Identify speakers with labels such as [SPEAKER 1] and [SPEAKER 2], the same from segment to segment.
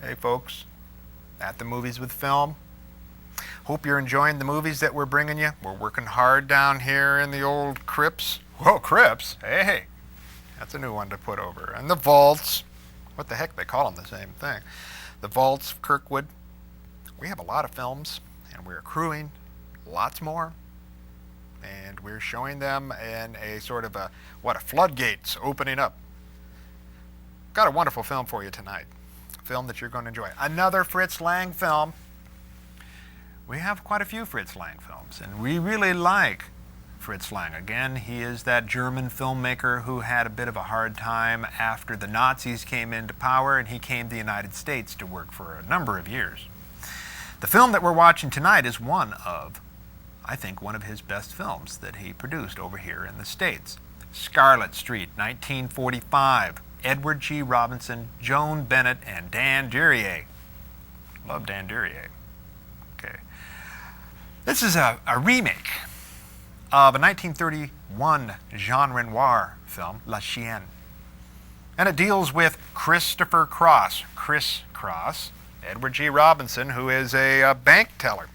[SPEAKER 1] Hey folks, at the Movies with Film. Hope you're enjoying the movies that we're bringing you. We're working hard down here in the old crypts. Whoa, crypts? Hey, that's a new one to put over. And the vaults. What the heck, they call them the same thing. The vaults of Kirkwood. We have a lot of films, and we're accruing lots more. And we're showing them in a sort of a floodgates opening up. Got a wonderful film for you tonight. A film that you're going to enjoy. Another Fritz Lang film. We have quite a few Fritz Lang films, and we really like Fritz Lang. Again, he is that German filmmaker who had a bit of a hard time after the Nazis came into power, and he came to the United States to work for a number of years. The film that we're watching tonight is I think one of his best films that he produced over here in the States. Scarlet Street, 1945. Edward G. Robinson, Joan Bennett, and Dan Duryea. Love Dan Duryea. Okay. This is a remake of a 1931 Jean Renoir film, La Chienne. And it deals with Christopher Cross, Chris Cross, Edward G. Robinson, who is a bank teller,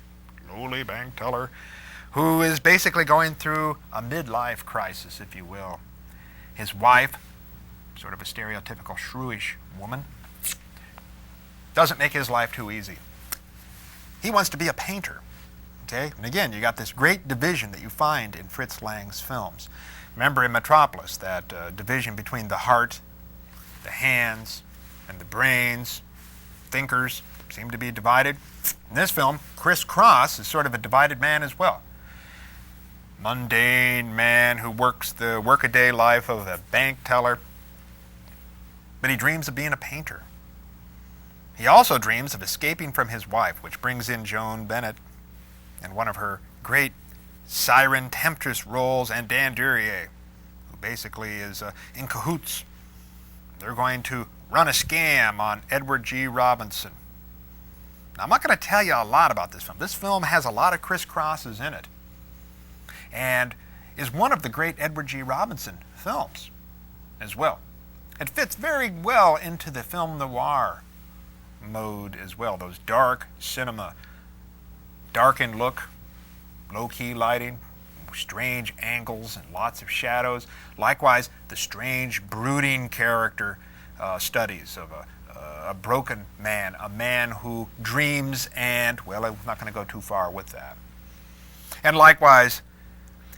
[SPEAKER 1] lowly bank teller, who is basically going through a midlife crisis, if you will. His wife, sort of a stereotypical shrewish woman, doesn't make his life too easy. He wants to be a painter, okay? And again, you got this great division that you find in Fritz Lang's films. Remember in Metropolis, that division between the heart, the hands, and the brains. Thinkers seem to be divided. In this film, Chris Cross is sort of a divided man as well. Mundane man who works the workaday life of a bank teller, but he dreams of being a painter. He also dreams of escaping from his wife, which brings in Joan Bennett and one of her great siren temptress roles, and Dan Duryea, who basically is in cahoots. They're going to run a scam on Edward G. Robinson. Now, I'm not going to tell you a lot about this film. This film has a lot of crisscrosses in it and is one of the great Edward G. Robinson films as well. It fits very well into the film noir mode as well. Those dark cinema, darkened look, low-key lighting, strange angles and lots of shadows. Likewise, the strange, brooding character studies of a broken man, a man who dreams and, well, I'm not going to go too far with that. And likewise,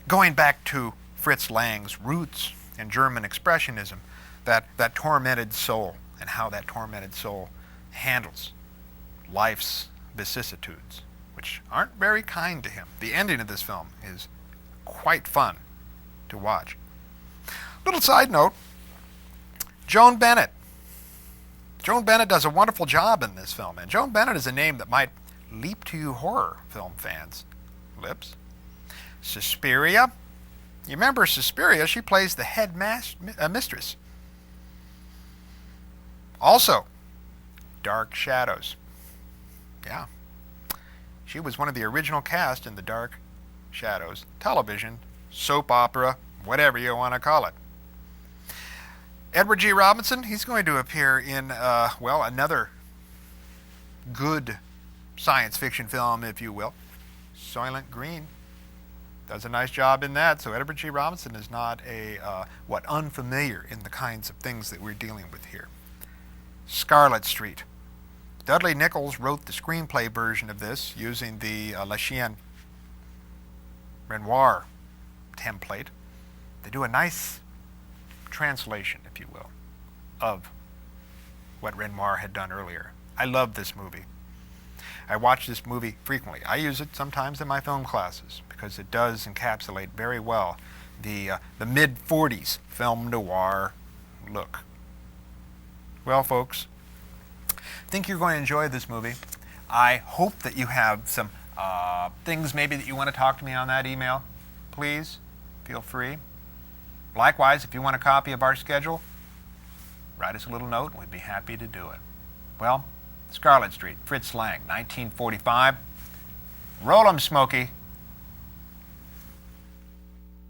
[SPEAKER 1] going back to Fritz Lang's roots in German Expressionism, that tormented soul and how that tormented soul handles life's vicissitudes, which aren't very kind to him. The ending of this film is quite fun to watch. Little side note, Joan Bennett. Joan Bennett does a wonderful job in this film, and Joan Bennett is a name that might leap to you horror film fans' lips. Suspiria. You remember Suspiria? She plays the head mistress. Also, Dark Shadows. Yeah. She was one of the original cast in the Dark Shadows television, soap opera, whatever you want to call it. Edward G. Robinson, he's going to appear in, another good science fiction film, if you will. Soylent Green. Does a nice job in that. So Edward G. Robinson is not unfamiliar in the kinds of things that we're dealing with here. Scarlet Street. Dudley Nichols wrote the screenplay version of this using the La Chienne Renoir template. They do a nice translation, if you will, of what Renoir had done earlier. I love this movie. I watch this movie frequently. I use it sometimes in my film classes because it does encapsulate very well the mid-40s film noir look. Well, folks, I think you're going to enjoy this movie. I hope that you have some things maybe that you want to talk to me on that email. Please, feel free. Likewise, if you want a copy of our schedule, write us a little note and we'd be happy to do it. Well, Scarlet Street, Fritz Lang, 1945. Roll 'em, Smokey.